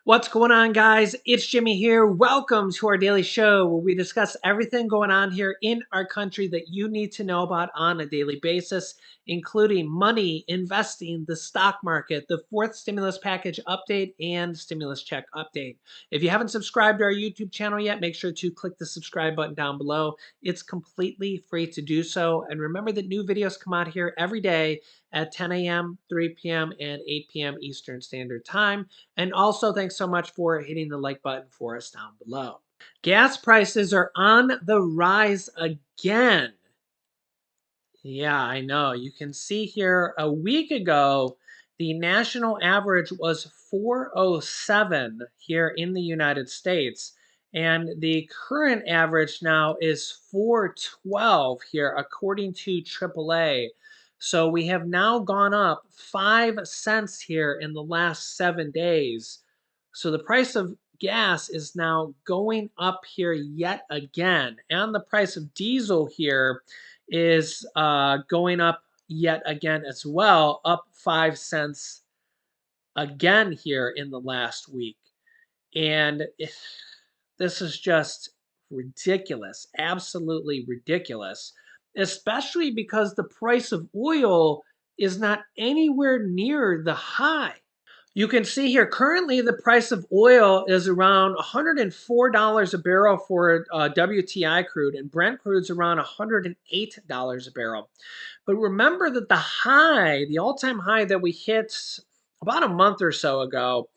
What's going on, guys? It's Jimmy here. Welcome to our daily show where we discuss everything going on here in our country that you need to know about on a daily basis, including money, investing, the stock market, the fourth stimulus package update, and stimulus check update. If you haven't subscribed to our YouTube channel yet, make sure to click the subscribe button down below. It's completely free to do so. And remember that new videos come out here every day at 10 a.m., 3 p.m., and 8 p.m. Eastern Standard Time. And also, thanks so much for hitting the like button for us down below. Gas prices are on the rise again. Yeah, I know. You can see here a week ago, the national average was 407 here in the United States. And the current average now is 412 here, according to AAA. So we have now gone up 5 cents here in the last 7 days. So the price of gas is now going up here yet again. And the price of diesel here is going up yet again as well, up 5 cents again here in the last week. And this is just ridiculous, absolutely ridiculous, especially because the price of oil is not anywhere near the high. You can see here currently the price of oil is around $104 a barrel for WTI crude, and Brent crude is around $108 a barrel. But remember that the all-time high that we hit about a month or so ago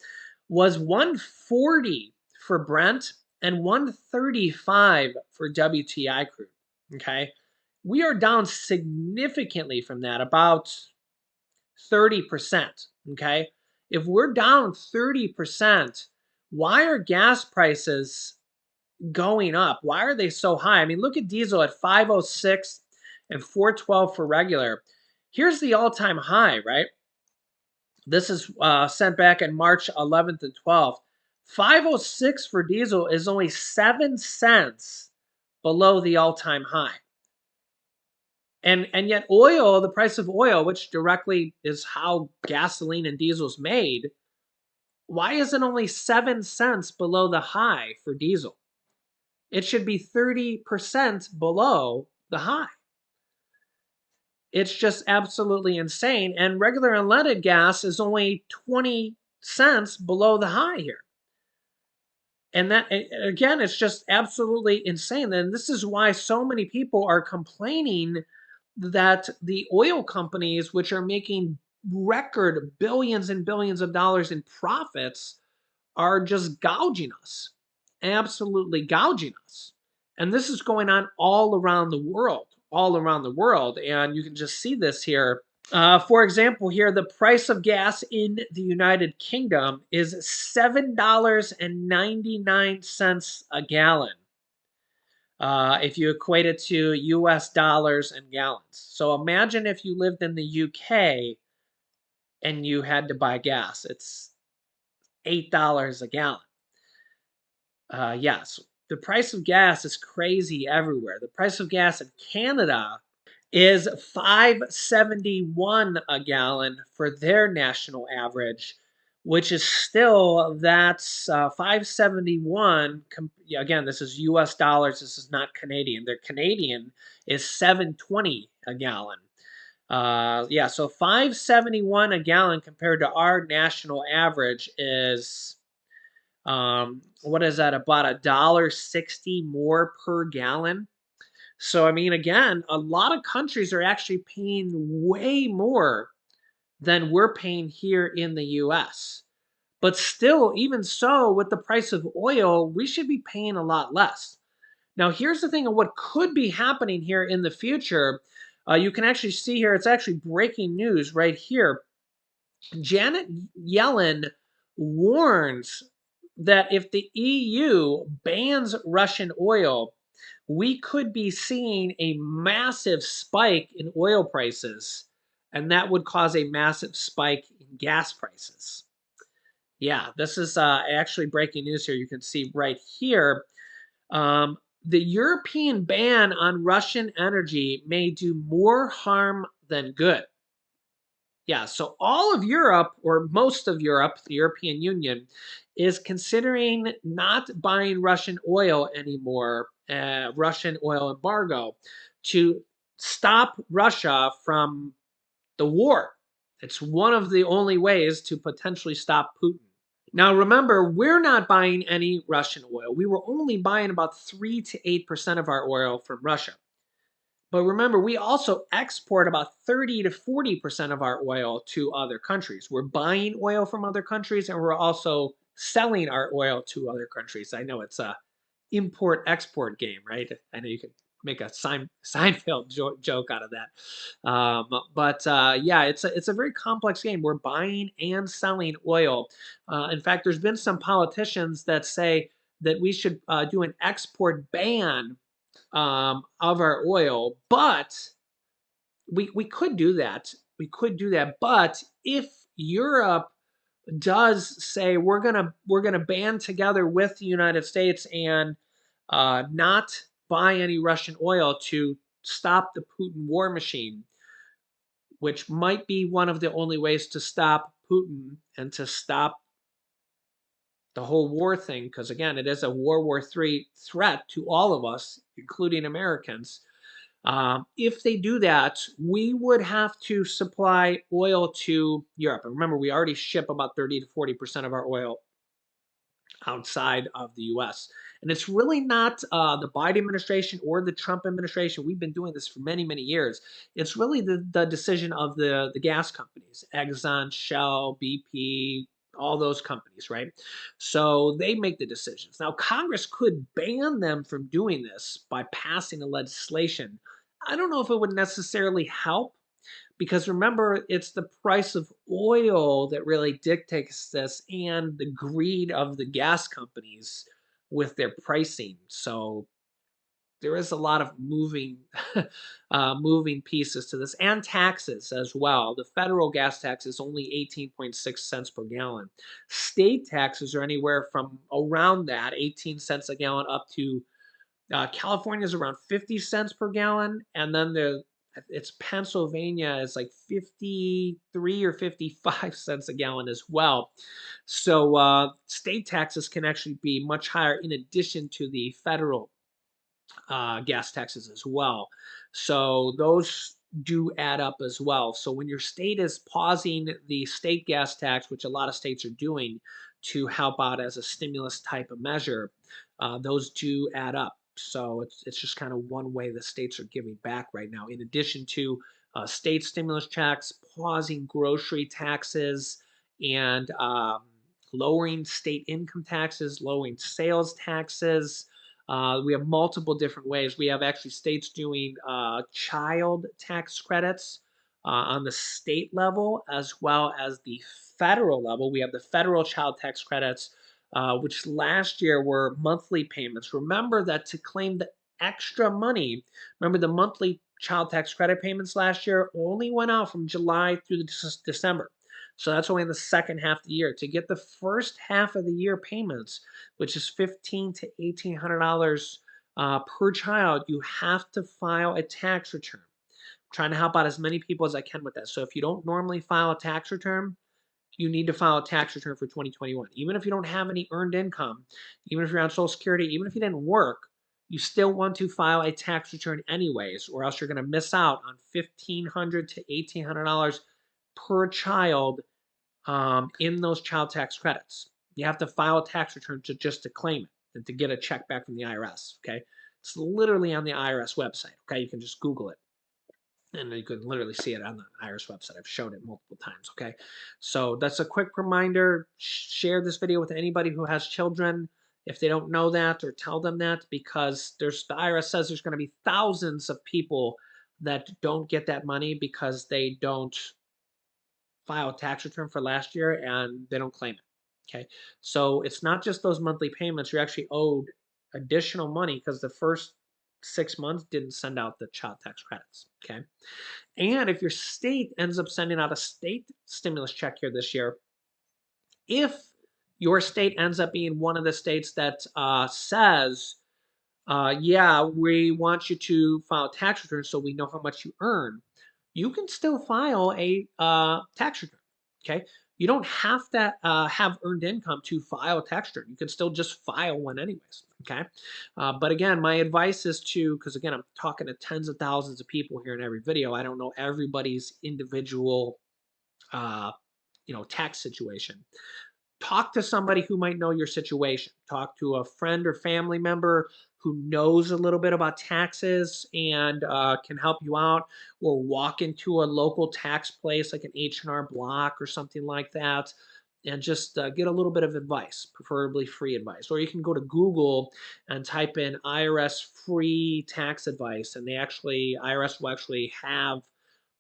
was 140 for Brent and 135 for WTI crude. Okay. We are down significantly from that, about 30%. Okay. If we're down 30%, why are gas prices going up? Why are they so high? I mean, look at diesel at 506 and 412 for regular. Here's the all-time high, right? This is sent back in March 11th and 12th. 506 for diesel is only 7 cents below the all-time high. And yet oil, the price of oil, which directly is how gasoline and diesel is made, why is it only 7 cents below the high for diesel? It should be 30% below the high. It's just absolutely insane. And regular unleaded gas is only 20 cents below the high here. And that, again, it's just absolutely insane. And this is why so many people are complaining that the oil companies, which are making record billions and billions of dollars in profits, are just gouging us, absolutely gouging us. And this is going on all around the world, all around the world. And you can just see this here. For example, here, the price of gas in the United Kingdom is $7.99 a gallon. If you equate it to US dollars and gallons. So imagine if you lived in the UK and you had to buy gas. It's $8 a gallon. Yes, the price of gas is crazy everywhere. The price of gas in Canada is $5.71 a gallon for their national average, which is still, that's $5.71. Again, this is US dollars. This is not Canadian. Their Canadian is $7.20 a gallon. Yeah, so $5.71 a gallon compared to our national average is what is that, about $1.60 more per gallon. So I mean, again, a lot of countries are actually paying way more than we're paying here in the US. But still, even so, with the price of oil, we should be paying a lot less. Now, here's the thing of what could be happening here in the future. You can actually see here, it's actually breaking news right here. Janet Yellen warns that if the EU bans Russian oil, we could be seeing a massive spike in oil prices, and that would cause a massive spike in gas prices. Yeah, this is actually breaking news here. You can see right here. The European ban on Russian energy may do more harm than good. Yeah, so all of Europe, or most of Europe, the European Union, is considering not buying Russian oil anymore, Russian oil embargo, to stop Russia from the war. It's one of the only ways to potentially stop Putin. Now, remember, we're not buying any Russian oil. We were only buying about 3 to 8% of our oil from Russia. But remember, we also export about 30 to 40% of our oil to other countries. We're buying oil from other countries and we're also selling our oil to other countries. I know it's a import export game, right? I know you can make a Seinfeld joke out of that. But yeah, it's a very complex game. We're buying and selling oil. In fact, there's been some politicians that say that we should do an export ban of our oil, but we could do that. We could do that, but if Europe does say we're gonna band together with the United States and not buy any Russian oil to stop the Putin war machine, which might be one of the only ways to stop Putin and to stop the whole war thing, because again, it is a World War III threat to all of us, including Americans. If they do that, we would have to supply oil to Europe. And remember, we already ship about 30 to 40% of our oil outside of the US. And it's really not the Biden administration or the Trump administration. We've been doing this for many, many years. It's really the decision of the gas companies, Exxon, Shell, BP, all those companies, right? So they make the decisions. Now, Congress could ban them from doing this by passing a legislation. I don't know if it would necessarily help because remember, it's the price of oil that really dictates this and the greed of the gas companies with their pricing. So there is a lot of moving moving pieces to this and taxes as well. The federal gas tax is only 18.6 cents per gallon. State taxes are anywhere from around that 18 cents a gallon up to California is around 50 cents per gallon, and then it's Pennsylvania is like 53 or 55 cents a gallon as well. So state taxes can actually be much higher in addition to the federal gas taxes as well. So those do add up as well. So when your state is pausing the state gas tax, which a lot of states are doing to help out as a stimulus type of measure, those do add up. So it's just kind of one way the states are giving back right now. In addition to state stimulus checks, pausing grocery taxes, and lowering state income taxes, lowering sales taxes. We have multiple different ways. We have actually states doing child tax credits on the state level as well as the federal level. We have the federal child tax credits, which last year were monthly payments. Remember that to claim the extra money, remember the monthly child tax credit payments last year only went out from July through December. So that's only in the second half of the year. To get the first half of the year payments, which is $1,500 to $1,800 per child, you have to file a tax return. I'm trying to help out as many people as I can with that. So if you don't normally file a tax return, you need to file a tax return for 2021. Even if you don't have any earned income, even if you're on Social Security, even if you didn't work, you still want to file a tax return anyways, or else you're going to miss out on $1,500 to $1,800 per child in those child tax credits. You have to file a tax return just to claim it and to get a check back from the IRS. Okay, it's literally on the IRS website. Okay, you can just Google it, and you can literally see it on the IRS website. I've shown it multiple times. Okay, so that's a quick reminder. Share this video with anybody who has children if they don't know that, or tell them that, because the IRS says there's going to be thousands of people that don't get that money because they don't file a tax return for last year and they don't claim it. Okay. So it's not just those monthly payments. You're actually owed additional money because the first 6 months didn't send out the child tax credits. Okay. And if your state ends up sending out a state stimulus check here this year, if your state ends up being one of the states that says, yeah, we want you to file a tax return so we know how much you earn, you can still file a tax return. Okay. You don't have to have earned income to file a tax return. You can still just file one anyways. Okay. But again, my advice is to, because again, I'm talking to tens of thousands of people here in every video. I don't know everybody's individual, uh, tax situation. Talk to somebody who might know your situation. Talk to a friend or family member who knows a little bit about taxes and can help you out, or walk into a local tax place like an H&R Block or something like that, and just get a little bit of advice, preferably free advice. Or you can go to Google and type in IRS free tax advice, and IRS will actually have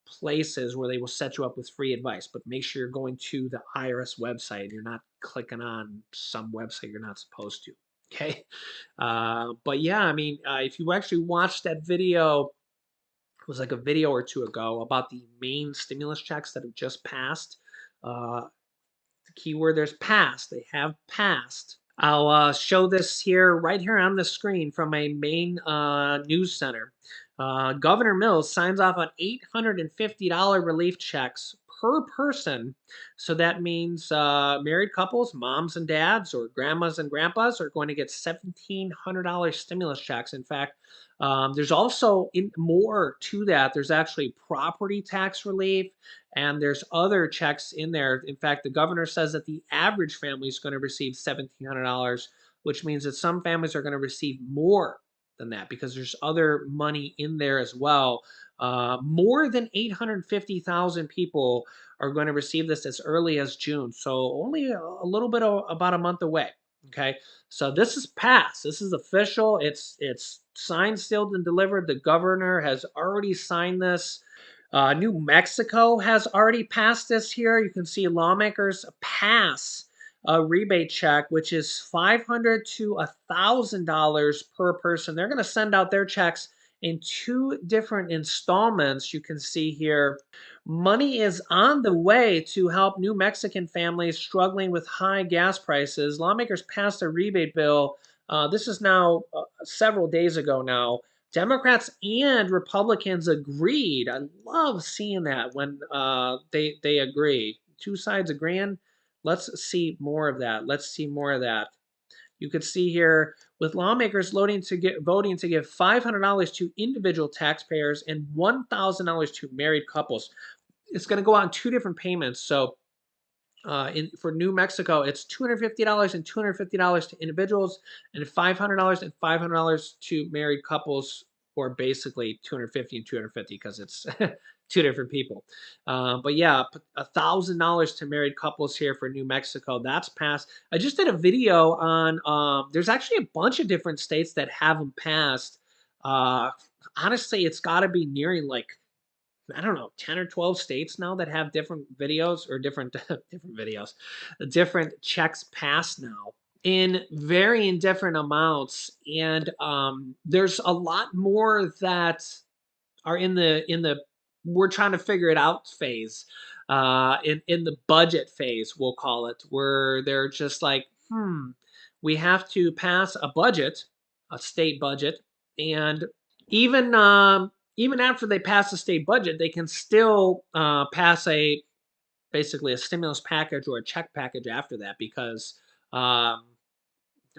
places where they will set you up with free advice, but make sure you're going to the IRS website. You're not clicking on some website you're not supposed to. Okay. But yeah, I mean, if you actually watched that video, it was like a video or two ago about the main stimulus checks that have just passed. Uh, the keyword there's passed. They have passed. I'll show this here right here on the screen from my main news center. Governor Mills signs off on $850 relief checks per person. So that means married couples, moms and dads, or grandmas and grandpas are going to get $1,700 stimulus checks. In fact, there's also more to that. There's actually property tax relief, and there's other checks in there. In fact, the governor says that the average family is going to receive $1,700, which means that some families are going to receive more than that because there's other money in there as well. More than 850,000 people are going to receive this as early as June. So only a little bit about a month away. Okay. So this is passed. This is official. It's signed, sealed, and delivered. The governor has already signed this. New Mexico has already passed this here. You can see lawmakers pass a rebate check, which is $500 to $1,000 per person. They're going to send out their checks in two different installments. You can see here, money is on the way to help New Mexican families struggling with high gas prices. Lawmakers passed a rebate bill. This is now several days ago now. Democrats and Republicans agreed. I love seeing that when they agree. Two sides agreeing. Let's see more of that. Let's see more of that. You could see here with lawmakers voting to give $500 to individual taxpayers and $1,000 to married couples. It's going to go out in two different payments. So for New Mexico, it's $250 and $250 to individuals, and $500 and $500 to married couples, or basically 250 and 250 because it's two different people. But yeah, $1,000 to married couples here for New Mexico. That's passed. I just did a video on. There's actually a bunch of different states that have them passed. Honestly, it's got to be nearing like, I don't know, 10 or 12 states now that have different videos, or different different videos, different checks passed now in varying different amounts. And there's a lot more that are in the we're trying to figure it out phase, in the budget phase, we'll call it, where they're just like, we have to pass a budget, a state budget, and even after they pass the state budget, they can still pass a basically a stimulus package or a check package after that, because um,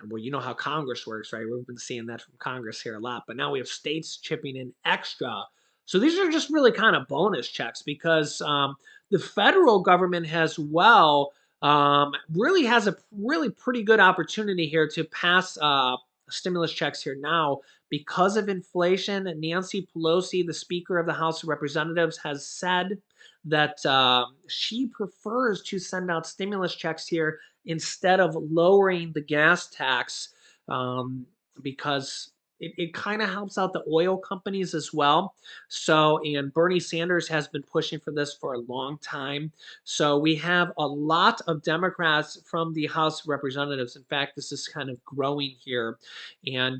well, you know how Congress works, right? We've been seeing that from Congress here a lot, but now we have states chipping in extra. So these are just really kind of bonus checks, because the federal government as well really has a really pretty good opportunity here to pass stimulus checks here now because of inflation. Nancy Pelosi, the Speaker of the House of Representatives, has said that she prefers to send out stimulus checks here instead of lowering the gas tax, because it kind of helps out the oil companies as well. So, and Bernie Sanders has been pushing for this for a long time. So we have a lot of Democrats from the House of Representatives. In fact, this is kind of growing here. And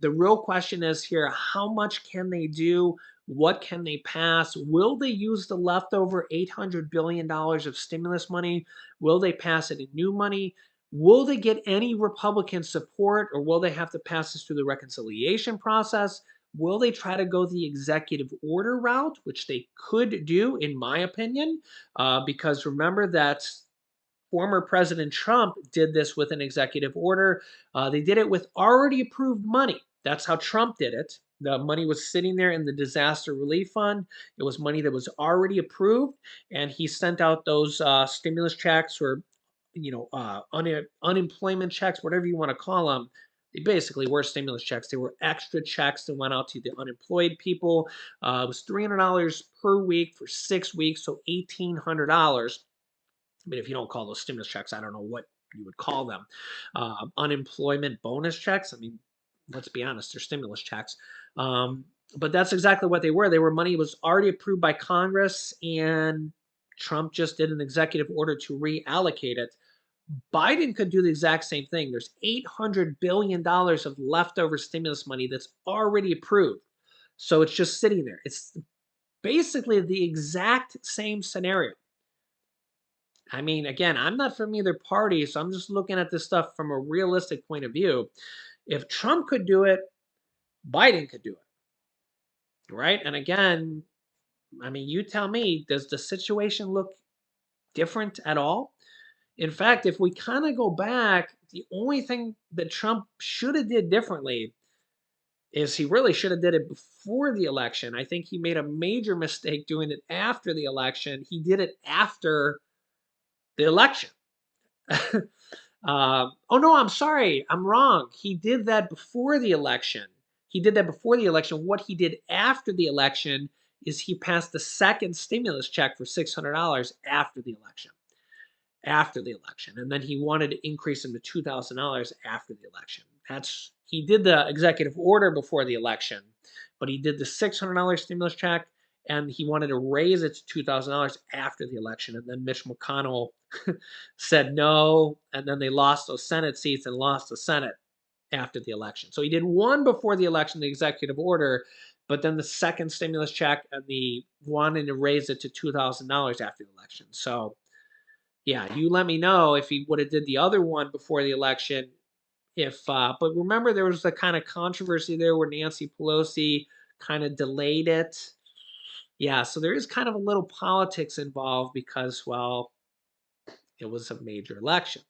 the real question is here, how much can they do? What can they pass? Will they use the leftover $800 billion of stimulus money? Will they pass it in new money? Will they get any Republican support, or will they have to pass this through the reconciliation process? Will they try to go the executive order route, which they could do, in my opinion? Because remember that former President Trump did this with an executive order. They did it with already approved money. That's how Trump did it. The money was sitting there in the disaster relief fund. It was money that was already approved, and he sent out those stimulus checks or, unemployment checks, whatever you want to call them. They basically were stimulus checks. They were extra checks that went out to the unemployed people. It was $300 per week for 6 weeks, so $1,800. I mean, if you don't call those stimulus checks, I don't know what you would call them. Unemployment bonus checks. I mean, let's be honest, they're stimulus checks. But that's exactly what they were. They were money was already approved by Congress, and Trump just did an executive order to reallocate it. Biden could do the exact same thing. There's $800 billion of leftover stimulus money that's already approved. So it's just sitting there. It's basically the exact same scenario. I mean, again, I'm not from either party, so I'm just looking at this stuff from a realistic point of view. If Trump could do it, Biden could do it, right? And again, I mean, you tell me, does the situation look different at all? In fact, if we kind of go back, the only thing that Trump should have did differently is he really should have did it before the election. I think he made a major mistake doing it after the election. He did it after the election. Oh no, I'm sorry. I'm wrong. He did that before the election. He did that before the election. What he did after the election is he passed the second stimulus check for $600 after the election. After the election, and then he wanted to increase them to $2,000 after the election. He did the executive order before the election, but he did the $600 stimulus check, and he wanted to raise it to $2,000 after the election. And then Mitch McConnell said no, and then they lost those Senate seats and lost the Senate after the election. So he did one before the election, the executive order, but then the second stimulus check and the wanting to raise it to $2,000 after the election. So yeah, you let me know if he would have did the other one before the election. But remember there was the kind of controversy there where Nancy Pelosi kind of delayed it. Yeah, so there is kind of a little politics involved because, well, it was a major election.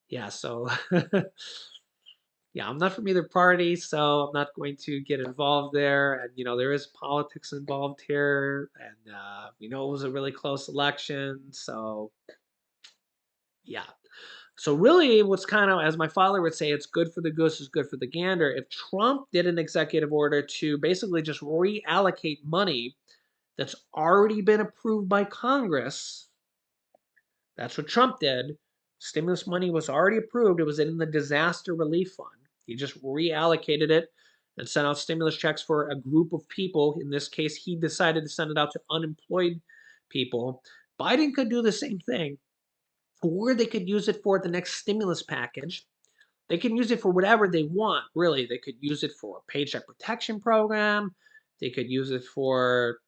Yeah, so yeah, I'm not from either party, so I'm not going to get involved there. And there is politics involved here, and we know it was a really close election, so yeah. So really, what's kind of, as my father would say, it's good for the goose is good for the gander. If Trump did an executive order to basically just reallocate money that's already been approved by Congress, that's what Trump did. Stimulus money was already approved. It was in the disaster relief fund. He just reallocated it and sent out stimulus checks for a group of people. In this case, he decided to send it out to unemployed people. Biden could do the same thing, or they could use it for the next stimulus package. They can use it for whatever they want, really. They could use it for a paycheck protection program. They could use it for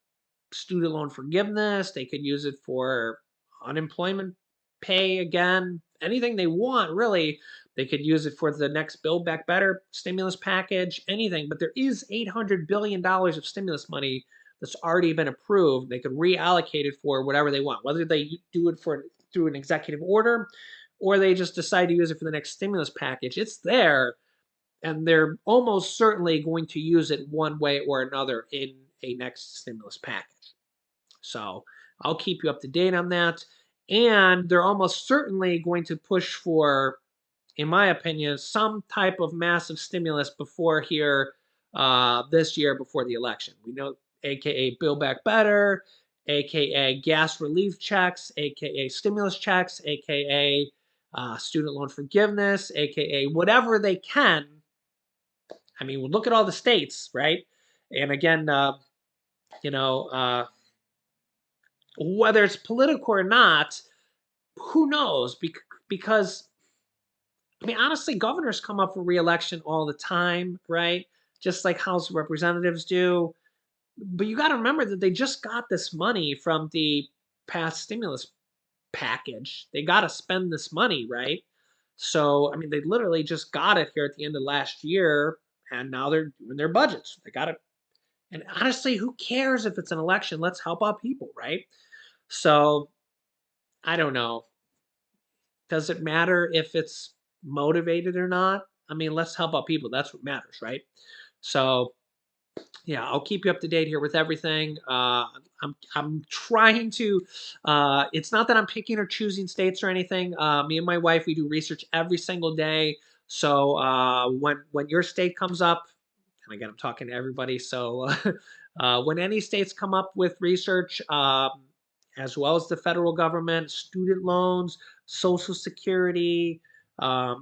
student loan forgiveness. They could use it for unemployment pay again. Anything they want, really. They could use it for the next Build Back Better stimulus package, anything. But there is $800 billion of stimulus money that's already been approved. They could reallocate it for whatever they want, whether they do it through an executive order or they just decide to use it for the next stimulus package. It's there, and they're almost certainly going to use it one way or another in a next stimulus package. So I'll keep you up to date on that. And they're almost certainly going to push for, in my opinion, some type of massive stimulus before here this year before the election. We know, aka Build Back Better, aka gas relief checks, aka stimulus checks, aka student loan forgiveness, aka whatever they can. I mean, we'll look at all the states, right? And again, you know, uh, whether it's political or not, who knows? Because I mean, honestly, governors come up for reelection all the time, right? Just like House of Representatives do. But you got to remember that they just got this money from the past stimulus package. They got to spend this money, right? So, I mean, they literally just got it here at the end of last year, and now they're doing their budgets. They got it. And honestly, who cares if it's an election? Let's help out people, right? So, I don't know. Does it matter if it's motivated or not? I mean, let's help out people. That's what matters, right? So yeah, I'll keep you up to date here with everything. I'm trying to. It's not that I'm picking or choosing states or anything. Me and my wife, we do research every single day. So when your state comes up, and again, I'm talking to everybody. So when any states come up with research, as well as the federal government, student loans, Social Security,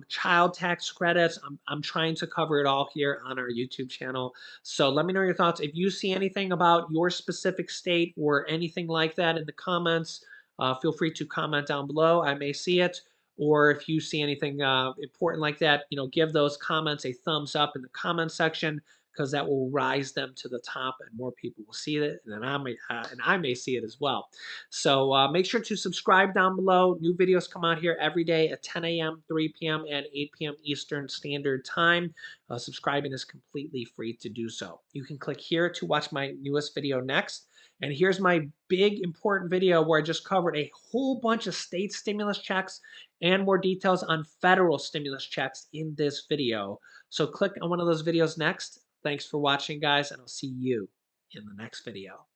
child tax credits, I'm trying to cover it all here on our YouTube channel. So let me know your thoughts. If you see anything about your specific state or anything like that in the comments, feel free to comment down below. I may see it. Or if you see anything important like that, give those comments a thumbs up in the comment section because that will rise them to the top and more people will see it, and then I may see it as well. So make sure to subscribe down below. New videos come out here every day at 10 a.m., 3 p.m., and 8 p.m. Eastern Standard Time. Subscribing is completely free to do so. You can click here to watch my newest video next. And here's my big important video where I just covered a whole bunch of state stimulus checks and more details on federal stimulus checks in this video. So click on one of those videos next. Thanks for watching, guys, and I'll see you in the next video.